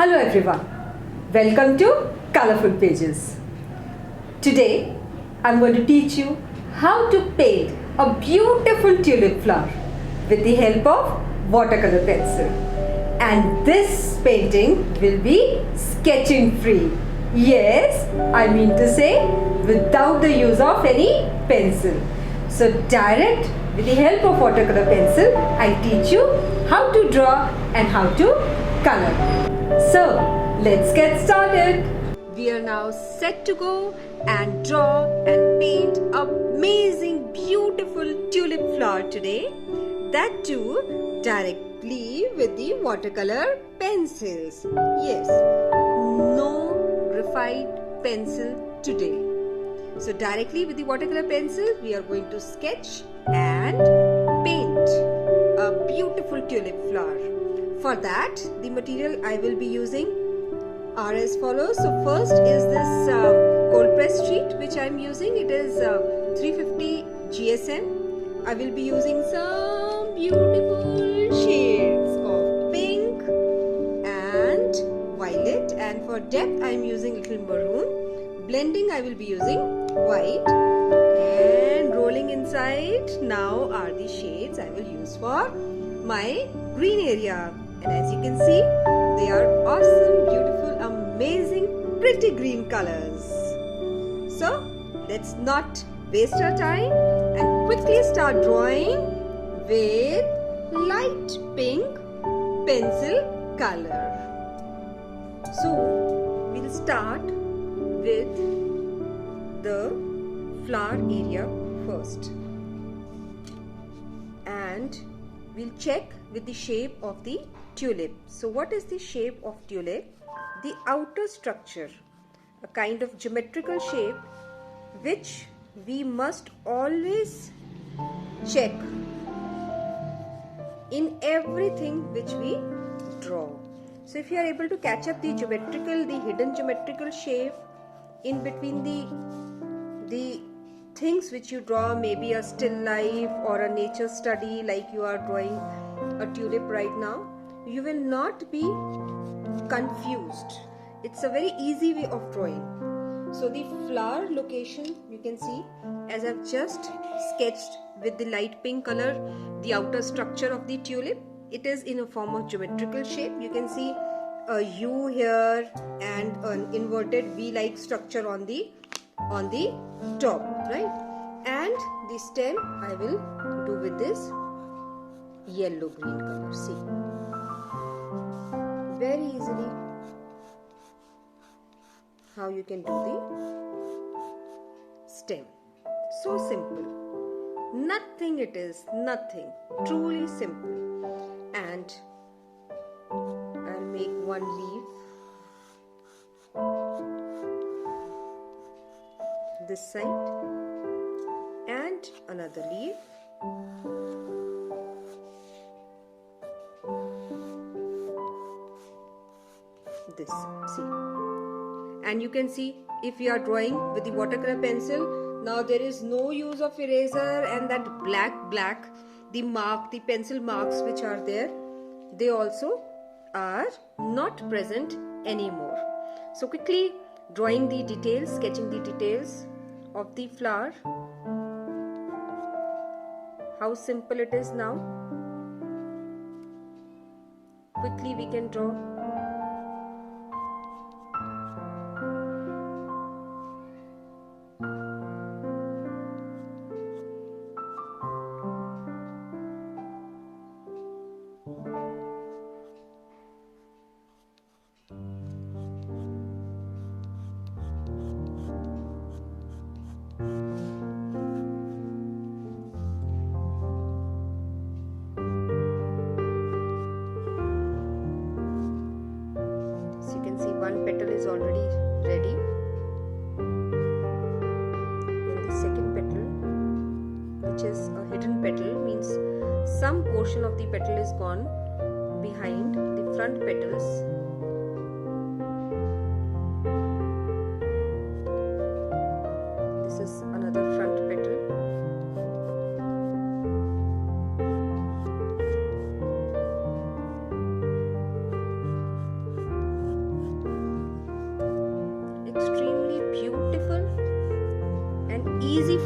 Hello everyone, welcome to Colorful Pages. Today I'm going to teach you how to paint a beautiful tulip flower with the help of watercolor pencil. And this painting will be sketching free. Yes, I mean to say without the use of any pencil. So direct with the help of watercolor pencil, I teach you how to draw and how to color. So let's get started. We are now set to go and draw and paint amazing beautiful tulip flower today. That too directly with the watercolor pencils. Yes, no graphite pencil today. So directly with the watercolor pencil we are going to sketch and paint a beautiful tulip flower. For that the material I will be using are as follows. So first is this cold press sheet which I am using. It is 350 GSM. I will be using some beautiful shades of pink and violet, and for depth I am using little maroon. Blending I will be using white, and rolling inside now are the shades I will use for my green area. And as you can see, they are awesome, beautiful, amazing, pretty green colors. So let's not waste our time and quickly start drawing with light pink pencil color. So we'll start with the flower area first, and we'll check with the shape of the tulip. So what is the shape of tulip? The outer structure, a kind of geometrical shape which we must always check in everything which we draw. So if you are able to catch up the hidden geometrical shape in between the things which you draw, maybe a still life or a nature study, like you are drawing a tulip right now, you will not be confused. It's a very easy way of drawing. So the flower location you can see, as I've just sketched with the light pink color, the outer structure of the tulip. It is in a form of geometrical shape. You can see a U here and an inverted V-like structure on the top, right? And the stem I will do with this yellow green color. See, very easily how you can do the stem. So simple, nothing it is, nothing, truly simple. And I'll make one leaf this side and another leaf this side. See, and you can see if you are drawing with the watercolor pencil, now there is no use of eraser, and that black the pencil marks which are there, they also are not present anymore. So quickly drawing the details, sketching the details of the flower. How simple it is now. Quickly we can draw. One petal is already ready. And the second petal, which is a hidden petal, means some portion of the petal is gone behind the front petals. This is another front petal.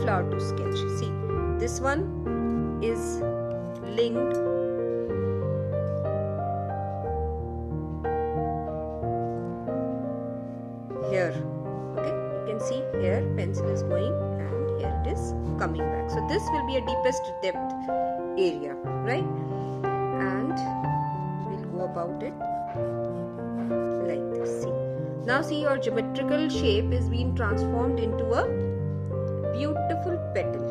flower to sketch. See, this one is linked here. Okay, you can see here pencil is going and here it is coming back. So this will be a deepest depth area, right? And we'll go about it like this. See, now see, your geometrical shape is being transformed into a beautiful petal.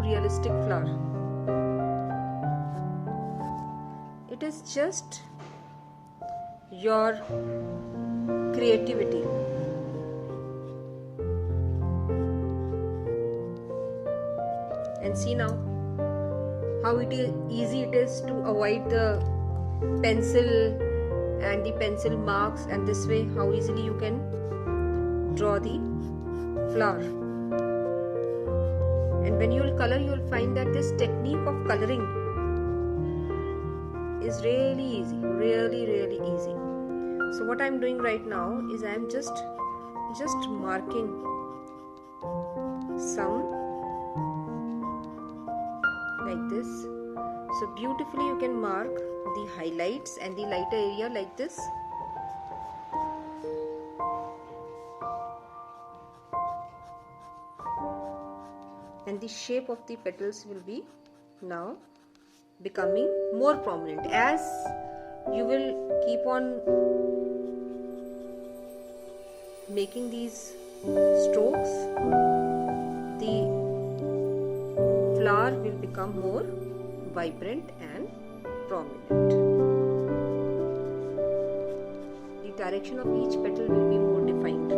Realistic flower. It is just your creativity. And see now how easy it is to avoid the pencil and the pencil marks, and this way how easily you can draw the flower. And when you will color, you will find that this technique of coloring is really easy, really easy. So what I am doing right now is I am just marking some like this. So beautifully you can mark the highlights and the lighter area like this. And the shape of the petals will be now becoming more prominent. As you will keep on making these strokes, the flower will become more vibrant and prominent. The direction of each petal will be more defined now.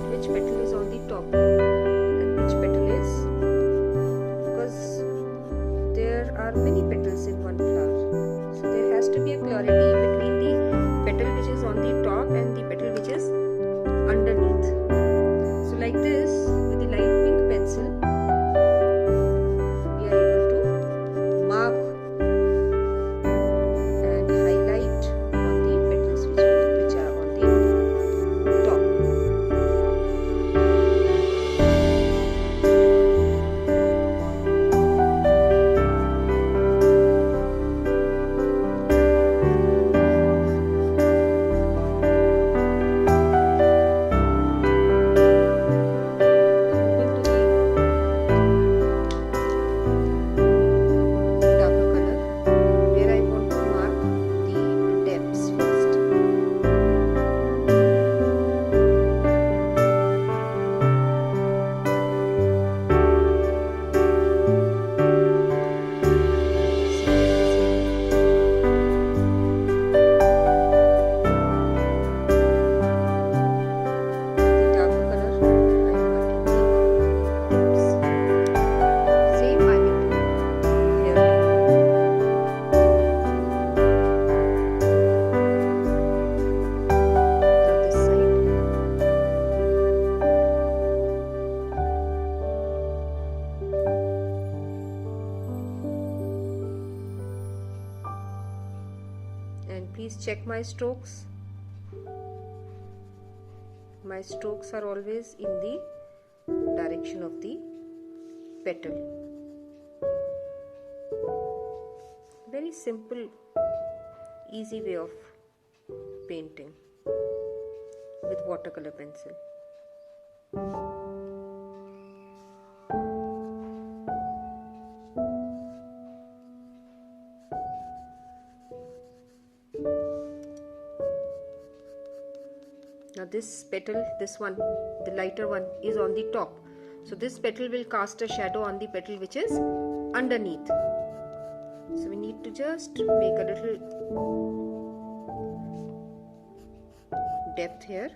Which petal is on the top and which petal is, because there are many petals in one flower, so there has to be a clarity between the petal which is on the top and the petal which is underneath. So like this, with the light pink pencil we are able to mark and highlight on the petals which are on the top. And please check my strokes. My strokes are always in the direction of the petal. Very simple, easy way of painting with watercolor pencil. Now this petal, this one, the lighter one, is on the top. So this petal will cast a shadow on the petal which is underneath. So we need to just make a little depth here,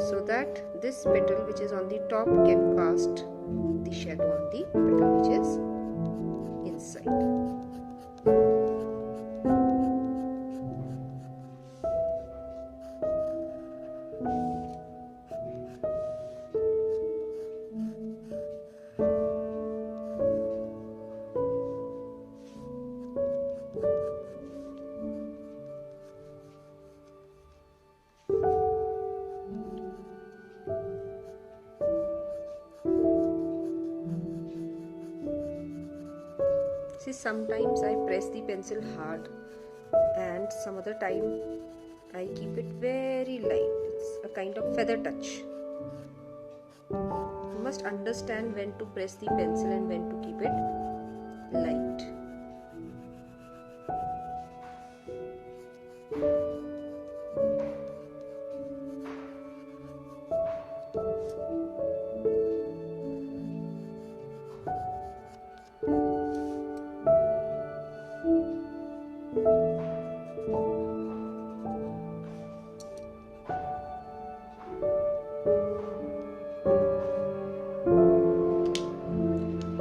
so that this petal which is on the top can cast the shadow on the petal which is inside. See, sometimes I press the pencil hard and some other time I keep it very light. It's a kind of feather touch. You must understand when to press the pencil and when to keep it light.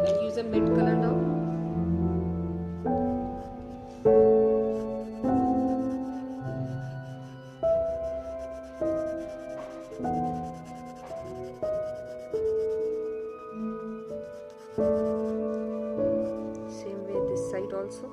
I'll use a mid color now. Same way this side also.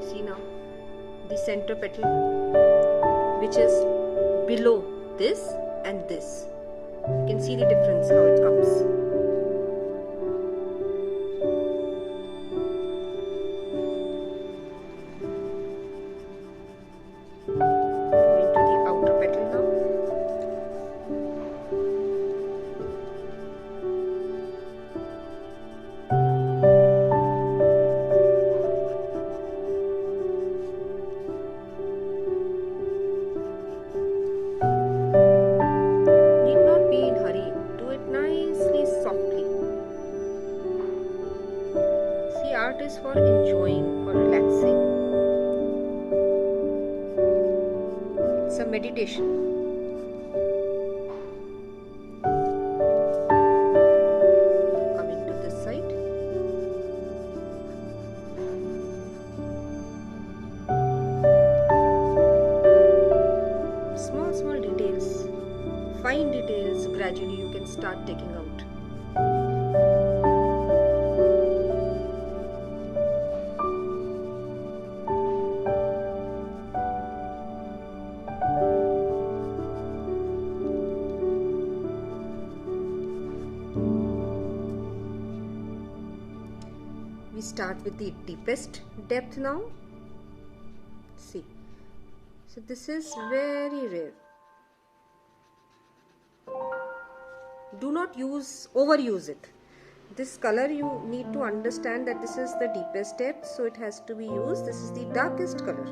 See now, the center petal which is below this and this. You can see the difference how it comes. Going to the outer petal now. Art is for enjoying, for relaxing. It's a meditation. Coming to this side. Small details, fine details, gradually you can start taking out. We start with the deepest depth now. See, so this is very rare. Do not overuse it. This color, you need to understand that this is the deepest depth, so it has to be used. This is the darkest color.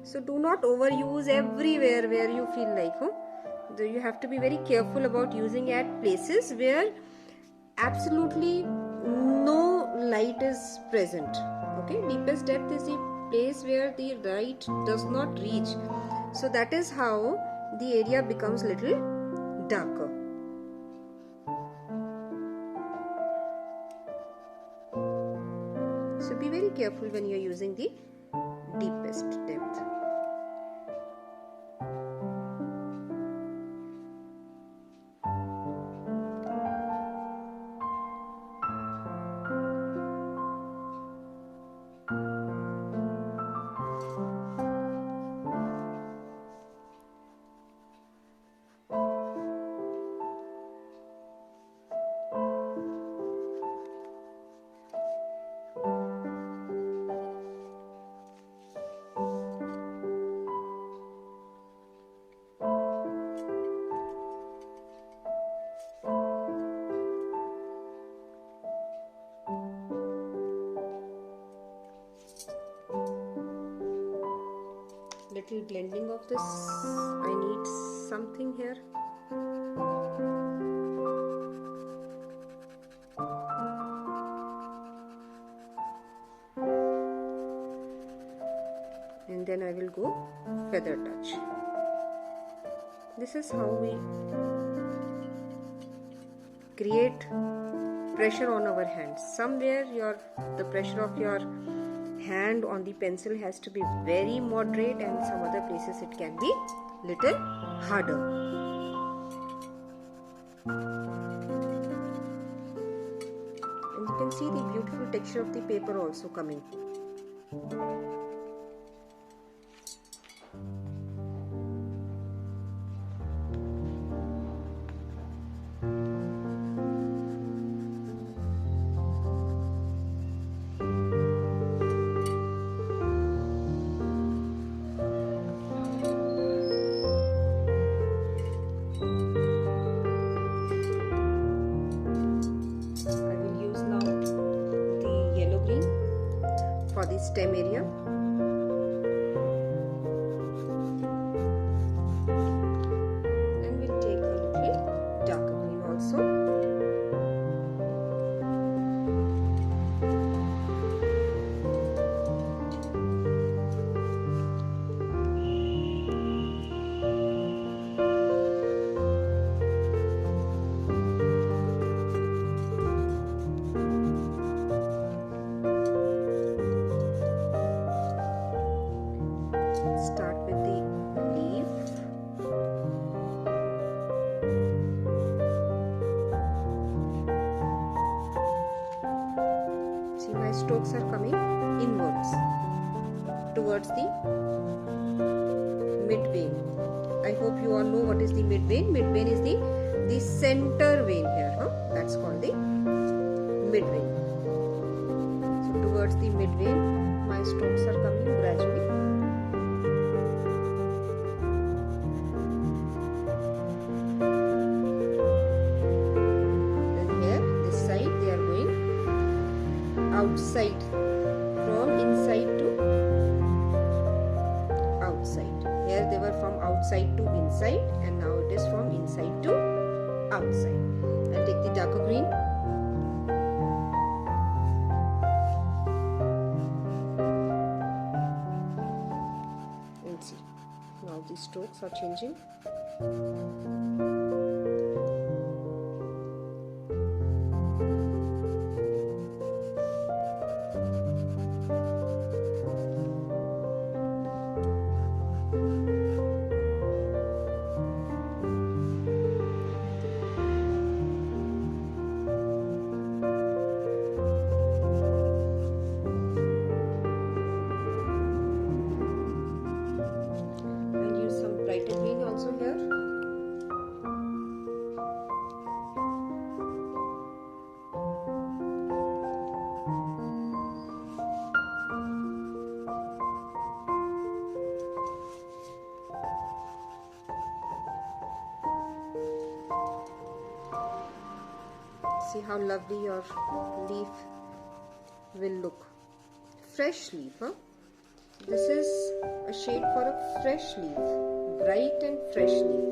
So do not overuse everywhere where you feel like. You have to be very careful about using at places where absolutely no light is present. Okay, deepest depth is the place where the light does not reach. So that is how the area becomes little darker. So be very careful when you are using the deepest depth. little blending of this. I need something here. And then I will go feather touch. This is how we create pressure on our hands. Somewhere the pressure of your hand on the pencil has to be very moderate, and some other places it can be little harder. And you can see the beautiful texture of the paper also coming. For the stem area. And we'll take a little darker green also. Start with the leaf. See, my strokes are coming inwards towards the mid vein. I hope you all know what is the mid vein. Mid vein is the center vein here. That's called the mid vein. So towards the mid vein, my strokes are coming gradually. Outside, from inside to outside. Here they were from outside to inside, and now it is from inside to outside. I'll take the darker green. And see, now the strokes are changing. Also here. See how lovely your leaf will look. Fresh leaf, huh? This is a shade for a fresh leaf. Bright and fresh leaf.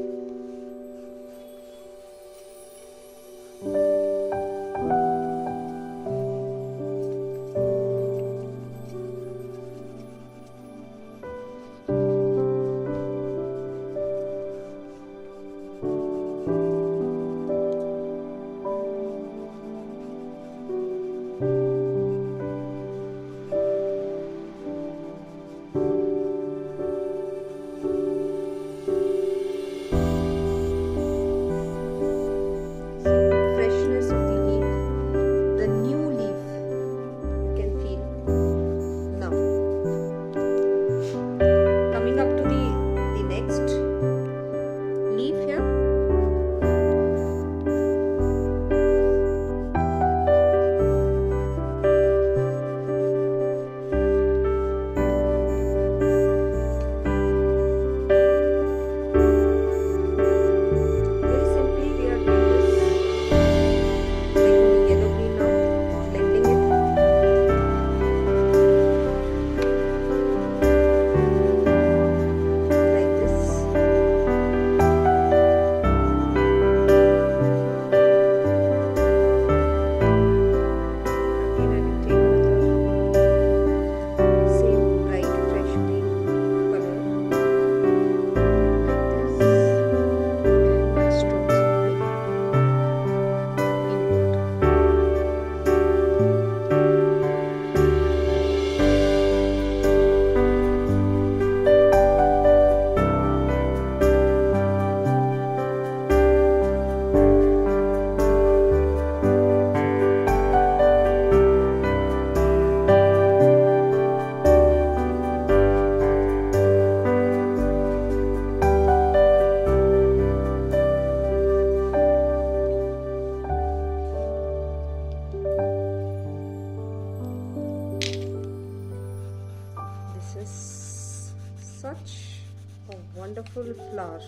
beautiful flower.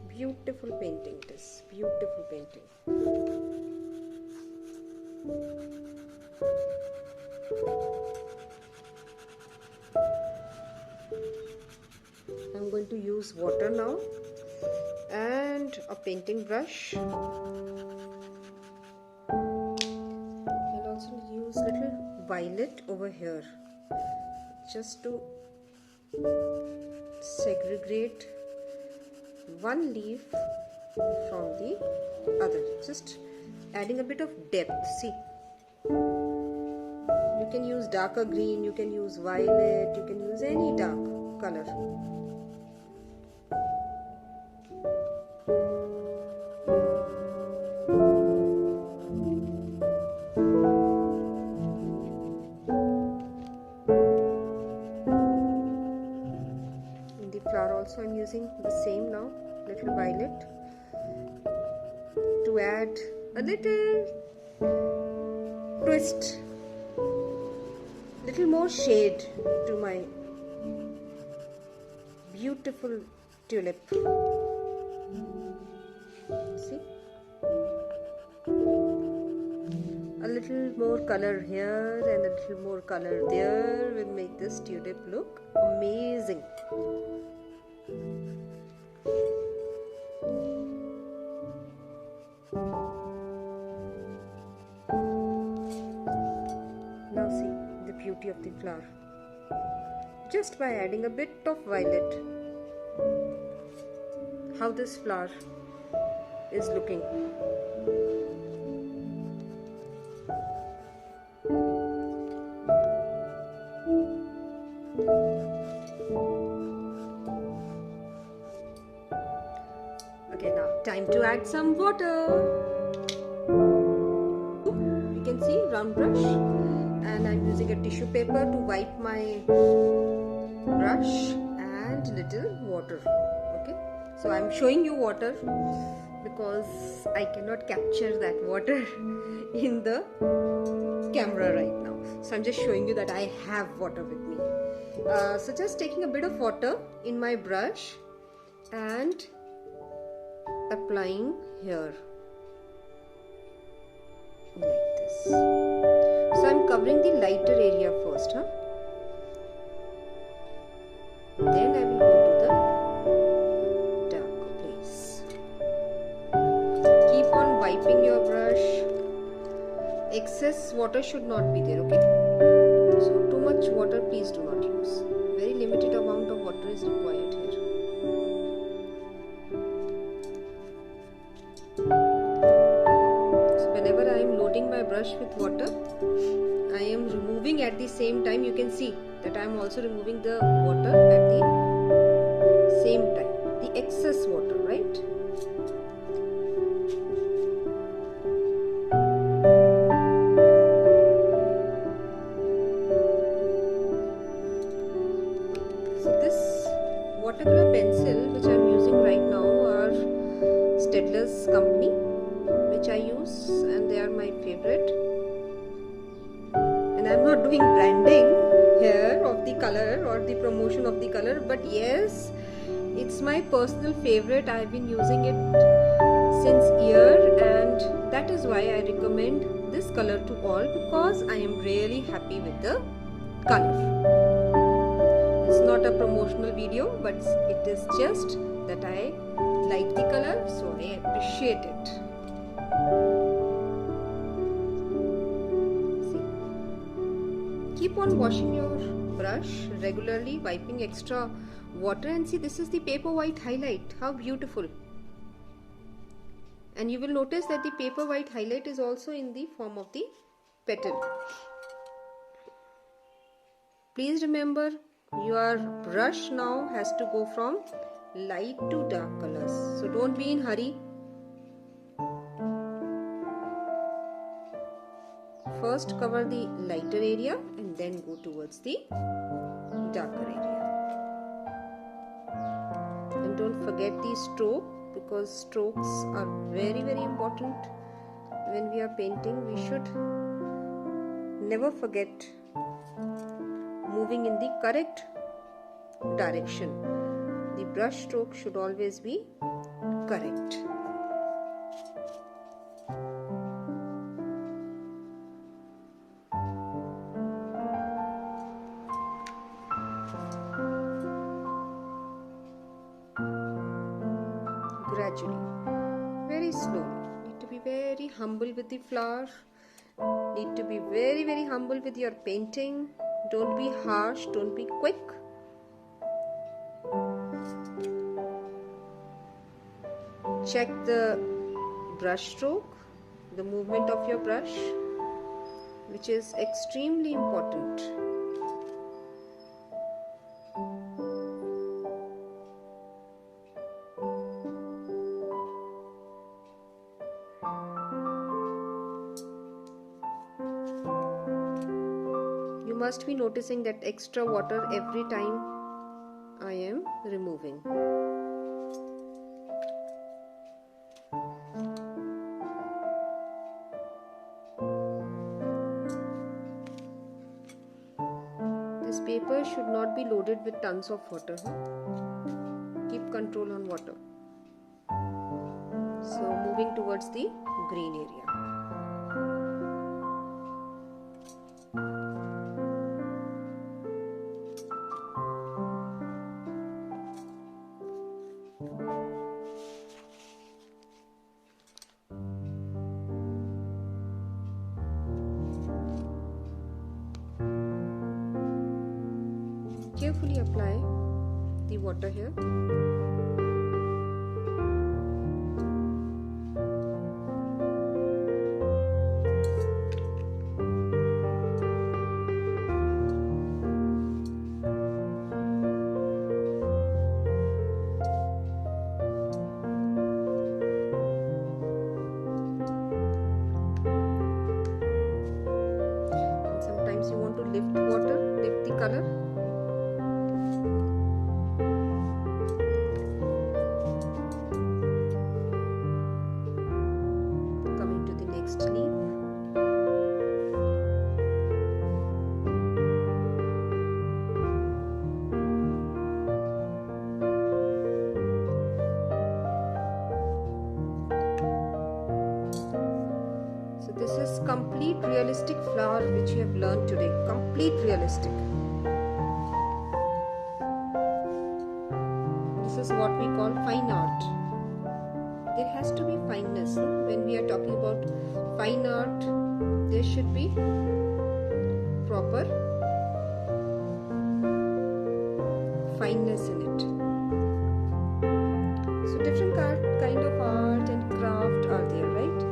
Beautiful painting it is. Beautiful painting. I'm going to use water now and a painting brush. I'll also use little violet over here just to segregate one leaf from the other, just adding a bit of depth. See, you can use darker green, you can use violet, you can use any dark color. Flower also I'm using the same now, little violet, to add a little twist, little more shade to my beautiful tulip. See, a little more color here and a little more color there will make this tulip look amazing. Now see the beauty of the flower. Just by adding a bit of violet, how this flower is looking. Okay, now time to add some water. You can see round brush, and I'm using a tissue paper to wipe my brush and little water. Okay, so I'm showing you water because I cannot capture that water in the camera right now. So I'm just showing you that I have water with me. So just taking a bit of water in my brush and applying here like this. So I'm covering the lighter area first, then I will go to the darker place. Keep on wiping your brush. Excess water should not be there, okay? So too much water please do not use. Very limited amount of water is required here. Whenever I am loading my brush with water, I am removing at the same time. You can see that I am also removing the water at the same time, the excess water, right? So this watercolor pencil which I am using right now are Staedtler's company, which I use, and they are my favorite. And I'm not doing branding here of the color or the promotion of the color, but yes, it's my personal favorite. I've been using it since year, and that is why I recommend this color to all, because I am really happy with the color. It's not a promotional video, but it is just that I like the color, so I appreciate it. See, keep on washing your brush regularly, wiping extra water, and see, this is the paper white highlight. How beautiful. And you will notice that the paper white highlight is also in the form of the petal. Please remember, your brush now has to go from light to dark colors, so don't be in hurry. First cover the lighter area and then go towards the darker area. And don't forget the stroke, because strokes are very important when we are painting. We should never forget moving in the correct direction. the brush stroke should always be correct. Gradually, very slowly. Need to be very humble with the flower. Need to be very humble with your painting. Don't be harsh, don't be quick. Check the brush stroke, the movement of your brush, which is extremely important. You must be noticing that extra water every time I am removing. This paper should not be loaded with tons of water. Keep control on water. So moving towards the green area. Carefully apply the water here. And sometimes you want to lift water, lift the color. This is complete realistic flower which you have learned today. Complete realistic. This is what we call fine art. There has to be fineness. When we are talking about fine art, there should be proper fineness in it. So different kind of art and craft are there, right?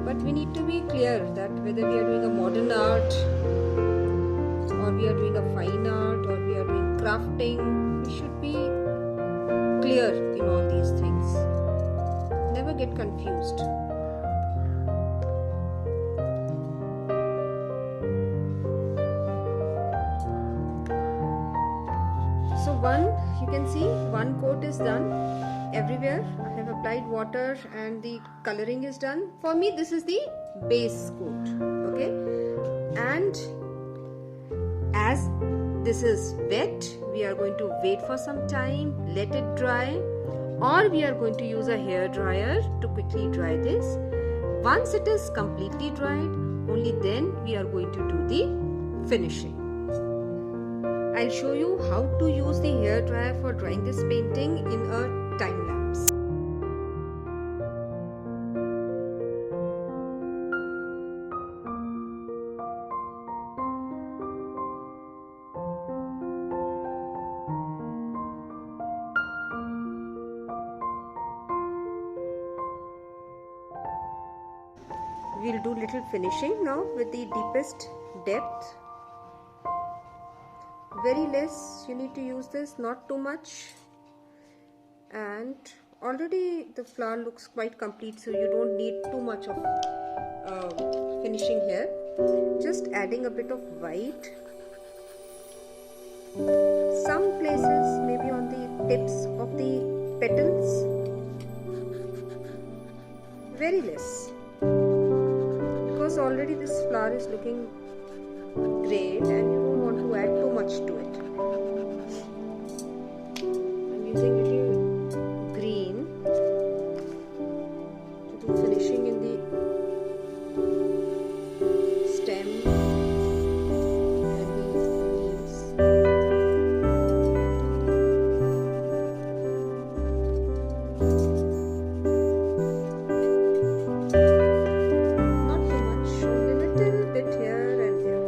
But we need to be clear that whether we are doing a modern art or we are doing a fine art or we are doing crafting, we should be clear in all these things. Never get confused. So you can see one coat is done everywhere. I have applied water and the coloring is done. For me, this is the base coat. Okay, and as this is wet, we are going to wait for some time, let it dry, or we are going to use a hair dryer to quickly dry this. Once it is completely dried, only then we are going to do the finishing. I'll show you how to use the hair dryer for drying this painting in a time lapse. We'll do little finishing now with the deepest depth. Very less, you need to use this, not too much. And already the flower looks quite complete, so you don't need too much of finishing here. Just adding a bit of white. Some places maybe on the tips of the petals. Very less. Because already this flower is looking great and you don't want to add too much to it. finishing in the stem and the leaves. Not too much, only a little bit here and there.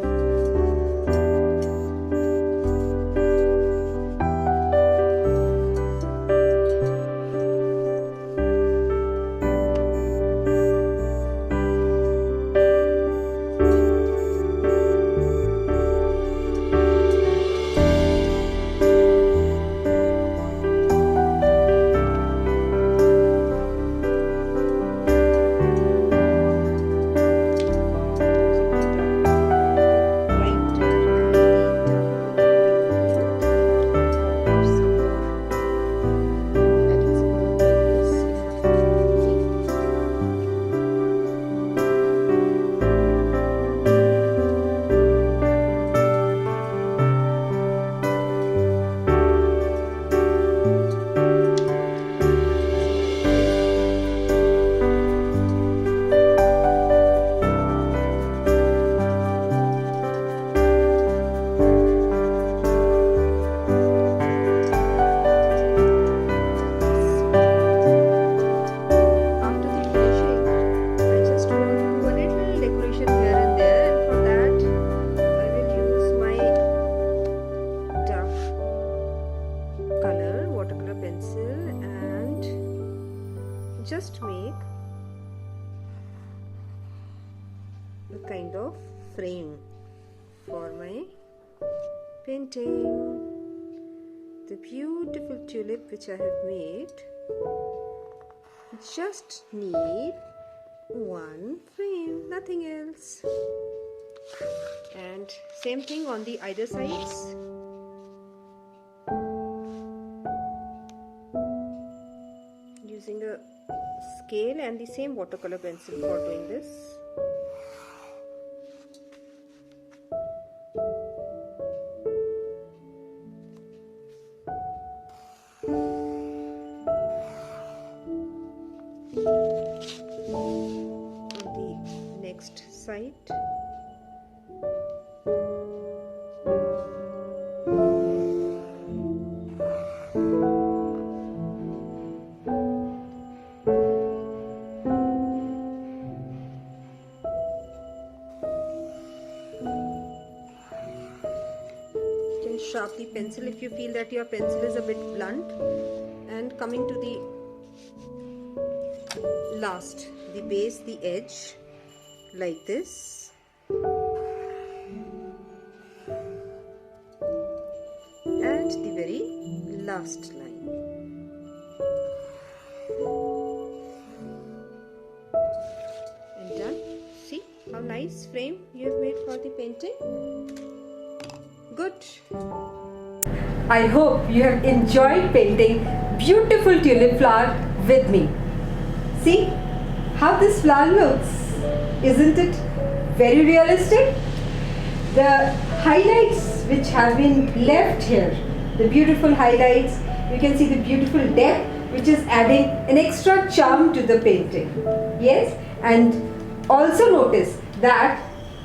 Watercolor pencil and just make a kind of frame for my painting. The beautiful tulip which I have made just need one frame, nothing else. And same thing on the either sides. Using a scale and the same watercolor pencil for doing this. On the next side. Sharp the pencil if you feel that your pencil is a bit blunt, and coming to the last, the base, the edge, like this. And the very last line. And done. See how nice frame you have made for the painting. Good. I hope you have enjoyed painting beautiful tulip flower with me. See how this flower looks. Isn't it very realistic? The highlights which have been left here, the beautiful highlights, you can see the beautiful depth which is adding an extra charm to the painting. Yes, and also notice that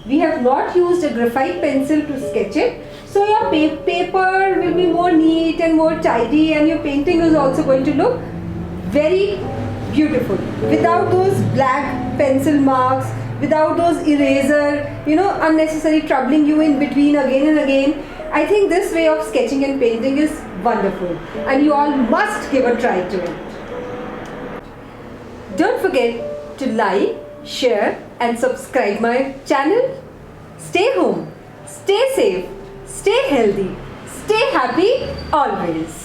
we have not used a graphite pencil to sketch it. So your paper will be more neat and more tidy, and your painting is also going to look very beautiful without those black pencil marks, without those eraser, unnecessary troubling you in between again and again. I think this way of sketching and painting is wonderful, and you all must give a try to it. Don't forget to like, share and subscribe my channel. Stay home, stay safe, stay healthy, stay happy always.